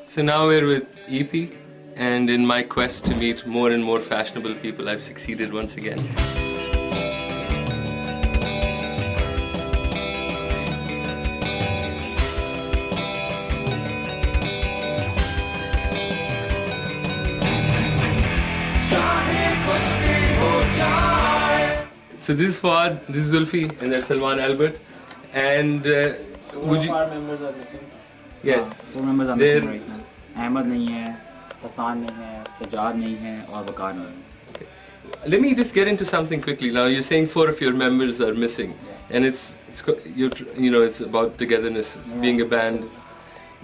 So now we're with EP, and in my quest to meet more and more fashionable people, I've succeeded once again. So this is Fahad, this is Zulfi, and that's Salman Albert. And would you? Our members are missing. Yes. Four members are missing right now. Ahmed नहीं है, Hassan नहीं है, Sajjad नहीं है, और Waqar नहीं है. Let me just get into something quickly. Now you're saying 4 of your members are missing, and it's about togetherness, being a band.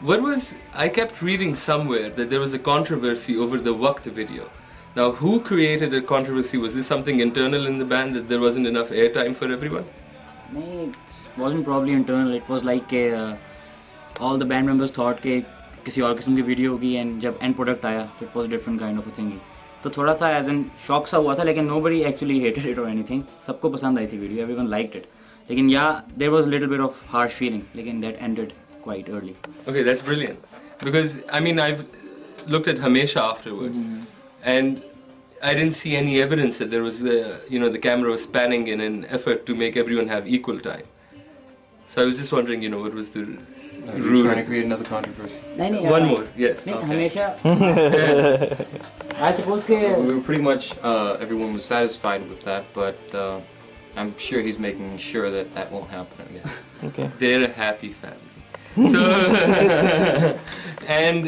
What was I kept reading somewhere that there was a controversy over the Waqt video. Now, who created a controversy? Was this something internal in the band that there wasn't enough airtime for everyone? No, it wasn't probably internal. It was like all the band members thought कि किसी और किस्म की video होगी, and जब end product आया, it was a different kind of a thing. तो थोड़ा सा as in shock सा हुआ था, लेकिन nobody actually hated it or anything. सबको पसंद आई थी वीडियो, everyone liked it. लेकिन yeah, there was a little bit of harsh feeling, लेकिन that ended quite early. Okay, that's brilliant. Because I mean, I've looked at Hamesha afterwards, and I didn't see any evidence that there was, the camera was panning in an effort to make everyone have equal time. So I was just wondering, what was the You're trying to create another controversy. नहीं, One more, yes. नहीं, Okay. हमेशा I suppose कि We were pretty much, everyone was satisfied with that, but I'm sure he's making sure that that won't happen again. Okay. They're a happy family. So, and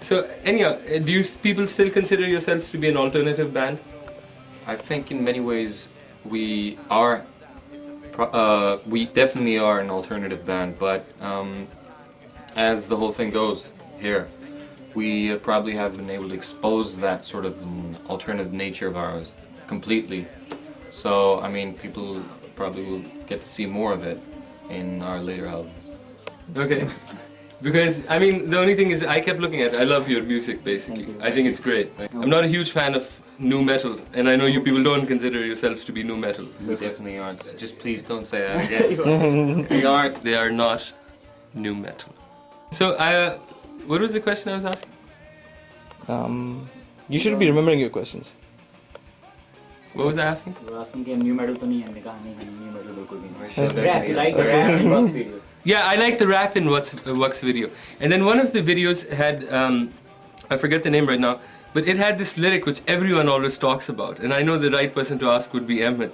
so anyhow, do you people still consider yourselves to be an alternative band? I think in many ways we are, we definitely are an alternative band, but as the whole thing goes here, we probably have been able to expose that sort of alternative nature of ours completely. So, I mean, people probably will get to see more of it in our later albums. Okay. Because, I mean, the only thing is I kept looking at it. I love your music, basically. Thank you. I think it's great. I'm not a huge fan of nu metal, and I know you people don't consider yourselves to be nu metal. We definitely aren't. Just please don't say that again. We aren't. They are not nu metal. So, what was the question I was asking? You should be remembering your questions. What was I asking? You were asking कि new metal तो नहीं है, हमने कहा नहीं new metal बिल्कुल भी नहीं. Sure, Rap, definitely you is. like the rap and Waq's video. Yeah, I like the rap in Waq's video. And then one of the videos had, I forget the name right now, but it had this lyric which everyone always talks about. And I know the right person to ask would be Ahmed,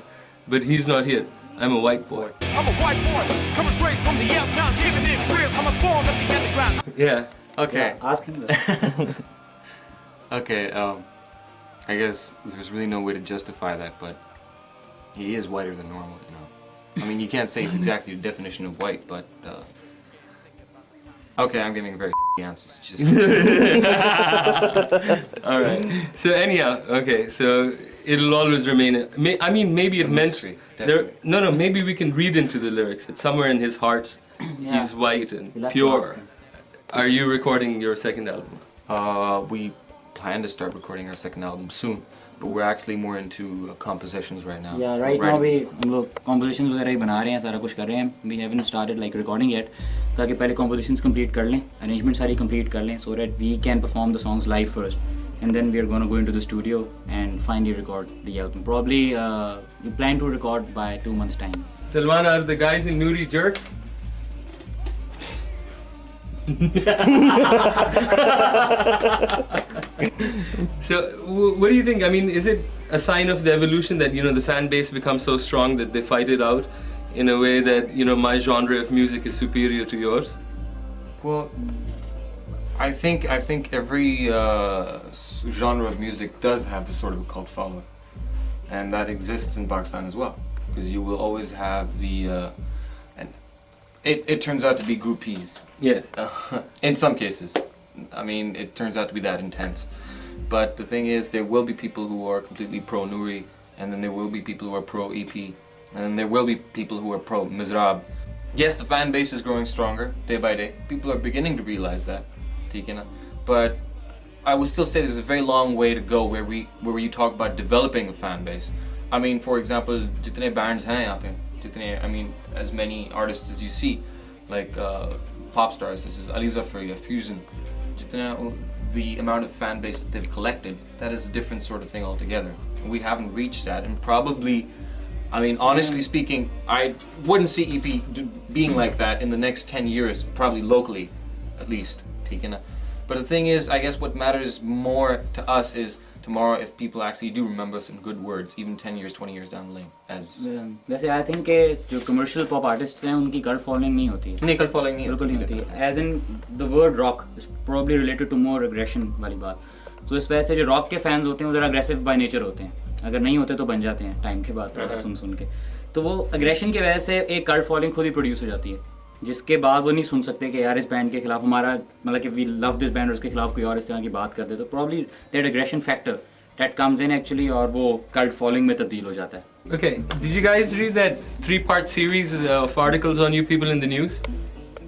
but he's not here. I'm a white boy. I'm a white boy, coming straight from the L-town, giving it real. I'm a born of the underground. Yeah. Okay. Yeah, ask him that. Okay, I guess there's really no way to justify that, but he is whiter than normal, I mean, you can't say it's exactly the definition of white, but, okay, I'm giving very answers. Just All right. So anyhow, okay, so it'll always remain, I mean, maybe it meant, mystery, there, definitely. no, maybe we can read into the lyrics that somewhere in his heart, Yeah. he's white and You'll have to pure. ask him. Are you recording your second album? We plan to start recording our second album soon, but we're actually more into compositions right now. Yeah, right We're now writing- we हम लोग compositions वगैरह ही बना रहे हैं, सारा कुछ कर रहे हैं. We haven't started like recording yet, ताकि पहले compositions complete कर लें, arrangements सारी complete कर लें, so that we can perform the songs live first, and then we are going to go into the studio and finally record the album. Probably we plan to record by 2 months' time. Salman, are the guys in Nuri jerks? So, what do you think? I mean, is it a sign of the evolution that, the fan base becomes so strong that they fight it out in a way that, my genre of music is superior to yours? Well, I think every genre of music does have a sort of a cult following, and that exists in Pakistan as well, because you will always have the, and it turns out to be groupies. Yes. In some cases, I mean, it turns out to be that intense. But the thing is, there will be people who are completely pro-Nuri, and then there will be people who are pro-EP, and then there will be people who are pro-Mizrab. Yes, the fan base is growing stronger day by day. People are beginning to realize that. But I would still say there's a very long way to go where you talk about developing a fan base. I mean, for example, jitne bands hain yahan pe, jitne, I mean, as many artists as you see, like pop stars such as Ali Zafar, Fusion, the amount of fan base that they've collected, that is a different sort of thing altogether. We haven't reached that, and probably, I mean, honestly speaking, I wouldn't see EP being like that in the next 10 years, probably locally, at least. But the thing is, I guess what matters more to us is tomorrow if people actually do remember us in good words, even 10 years, 20 years down the lane. वैसे I think कि जो commercial pop artists हैं उनकी cult following नहीं होती है. नहीं, cult following नहीं बिल्कुल नहीं होती है. As in the word rock is probably related to more aggression वाली बात. तो इस वजह से जो rock के fans होते हैं वो ज़रा aggressive by nature होते हैं. अगर नहीं होते तो बन जाते हैं टाइम के बाद थोड़ा सुन के. तो वो aggression की वजह से एक cult following खुद ही produce हो जाती है, जिसके बाद वो नहीं सुन सकते कि यार इस बैंड के खिलाफ हमारा मतलब कि वी लव दिस बैंड और उसके खिलाफ कोई और इस तरह की बात करते, तो probably that aggression factor that comes in actually और वो कल्ट फॉलोइंग में तब्दील हो जाता है. Okay, did you guys read that 3-part series of articles on you people in the news?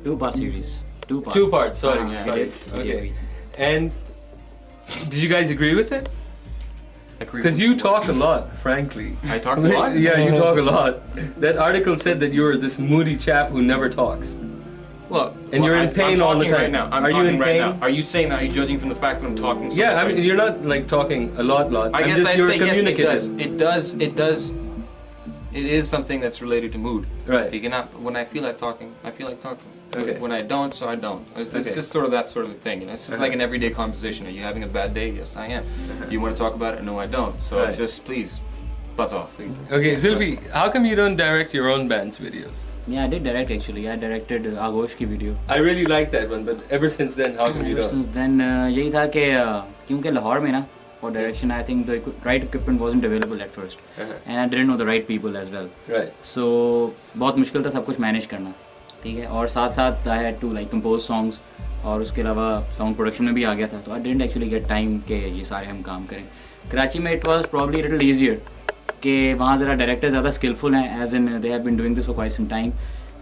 2-part series. 2 parts, sorry. Yeah, sorry. I did. Okay. And did you guys agree with it? Because you talk a lot, frankly. I talk a lot? Yeah, you talk a lot. That article said that you're this moody chap who never talks. Look, and you're in pain all the time. Right now. Are you in pain? Are you saying that? Are you judging from the fact that I'm talking? So Yeah, much I mean, right you're not like talking a lot. I guess just, I'd you're say yes, it communicative. does. It does. It is something that's related to mood. Right. You cannot, when I feel like talking, I feel like talking. Okay. When I don't, so I don't. It's Okay. just sort of that sort of thing. You know? It's just like an everyday conversation. Are you having a bad day? Yes, I am. You want to talk about it? No, I don't. So Right. just please, buzz off, please. Okay, Zulfi, how come you don't direct your own band's videos? Yeah, I did direct actually. I directed Aghosh की video. I really like that one, but ever since then, how come you Ever don't? since then यही था कि क्योंकि लाहौर में ना for direction I think the right equipment wasn't available at first, and I didn't know the right people as well. Right. So बहुत मुश्किल था सब कुछ मैनेज करना, ठीक है. और साथ साथ I had to like compose songs, और उसके अलावा साउंड प्रोडक्शन में भी आ गया था, तो I didn't actually get time के ये सारे हम काम करें. कराची में it was probably a little easier कि वहाँ ज़रा डायरेक्टर ज़्यादा स्किलफुल हैं, as in they have been doing this for quite some time.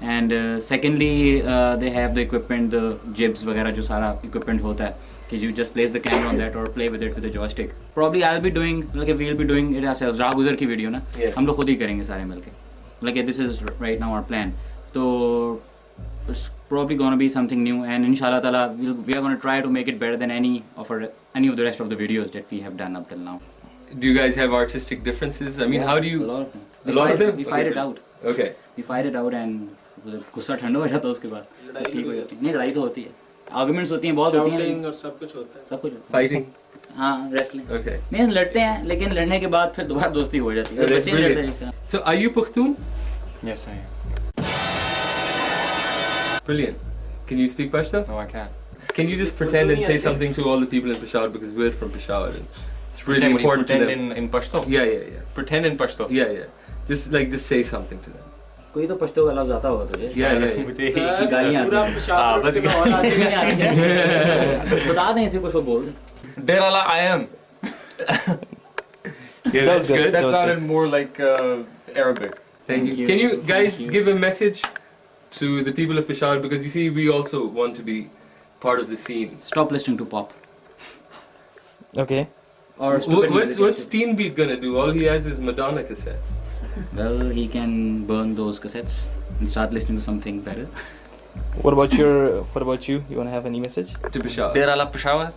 And secondly they have the equipment, the jibs वगैरह जो सारा equipment होता है कि you just place the camera on that or play with it with a joystick. Probably I'll be doing like we'll be doing it ourselves. राह गुज़र की video ना हम लोग खुद ही करेंगे सारे मिलके. Like this is right now our plan. तो it's probably gonna be something new, and inshallah ta'ala we are gonna try to make it better than any of the rest of the videos that we have done up till now. Do you guys have artistic differences? I mean, how do you? A lot of them. A lot of them? We fight it out. Okay. We fight it out and गुस्सा ठंडा हो जाता है उसके बाद सब ठीक हो जाती है. नहीं लड़ाई तो होती है, आर्गुमेंट्स होती हैं, बहुत होती हैं, और सब कुछ होता है. सब कुछ. Fighting. हाँ, रेसलिंग. Okay. नहीं लड़ते हैं, लेकिन लड़ने के बाद फिर दोबारा दोस्ती हो जाती है. That's बच्चे नहीं लड़ते brilliant. जैसा. So, are you Pakhtun? Yes, I am. Brilliant. Can you speak Pashto? No, I can't. Can you just pretend and say something to all the people in Peshawar, because we're from Peshawar and it's really Pretend, important to pretend them. in Pashto. Yeah. Pretend in Pashto. Yeah. Just say something to them. कोई तो पश्तो का लफ्ज आता होगा तुझे. Yeah. गालियाँ पूरा आती हैं. पेशाब बस करके और आगे नहीं आती हैं. बता दें इसे कुछ वो बोल. Derala, I am. Yeah, that's good. That sounded more like Arabic. Thank you. Can you guys give a message to the people of Peshawar, because you see we also want to be part of the scene. Stop listening to pop. Okay. Or stupid music. What's Teen Beat gonna do? All he has is Madonna cassettes. Well, he can burn those cassettes and start listening to something better. What about you? You wanna have any message? To Peshawar. Derala Peshawar.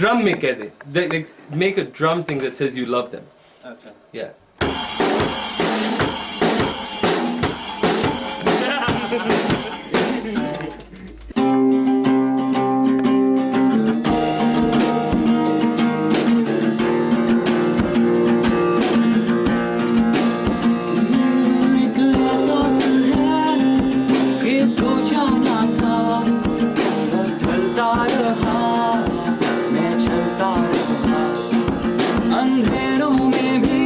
Drum mein keh de. Like, make a drum thing that says you love them. अच्छा. Yeah. अंधेरों में भी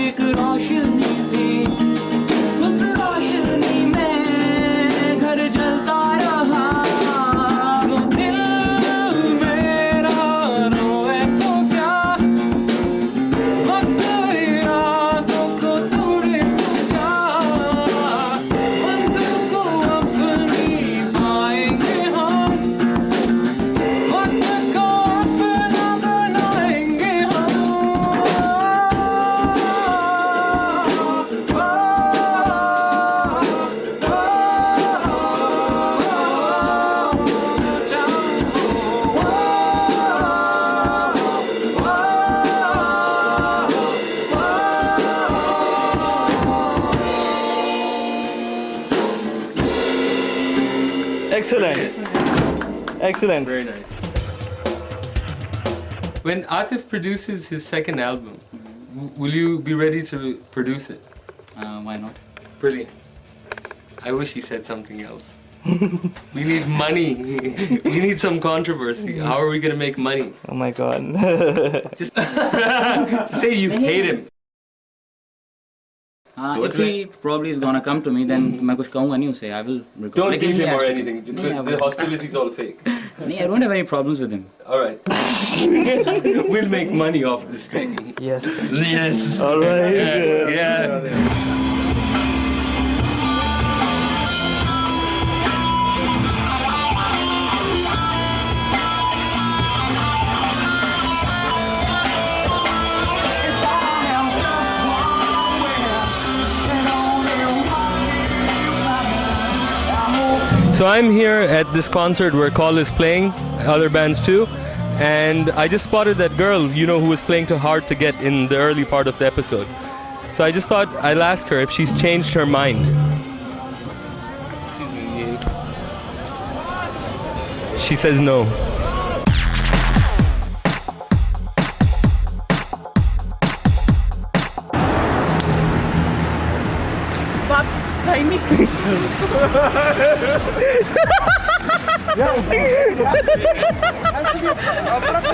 एक Excellent. Excellent. Very nice. When Atif produces his second album, will you be ready to produce it? Why not? Brilliant. I wish he said something else. We need money. We need some controversy. How are we gonna make money? Oh my God. Just say you hate him. If he probably is gonna come to me, then मैं कुछ कहूँगा नहीं उसे. I will record. Don't Like, beat he him has or to. anything नहीं, because the hostility is all fake. नहीं, I don't have any problems with him. All right. We'll make money off this thing. Yes. Yes. All right. Yeah. So I'm here at this concert where Call is playing, other bands too, and I just spotted that girl, you know, who was playing Too Hard to Get in the early part of the episode. So I just thought I'll ask her if she's changed her mind. Excuse me. She says no.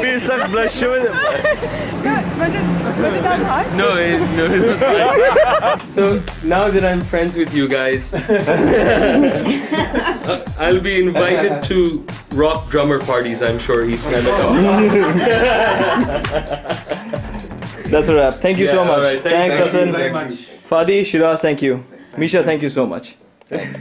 Please suck blush with him. Was it that hard? No, it was fine. So now that I'm friends with you guys, I'll be invited to rock drummer parties, I'm sure, East Canada. That's a wrap. Thank you so Yeah, much. all right. Thanks, Thank you Hassan. very much. Fadi, Shiraz, thank you. Misha, thank you so much. Thanks.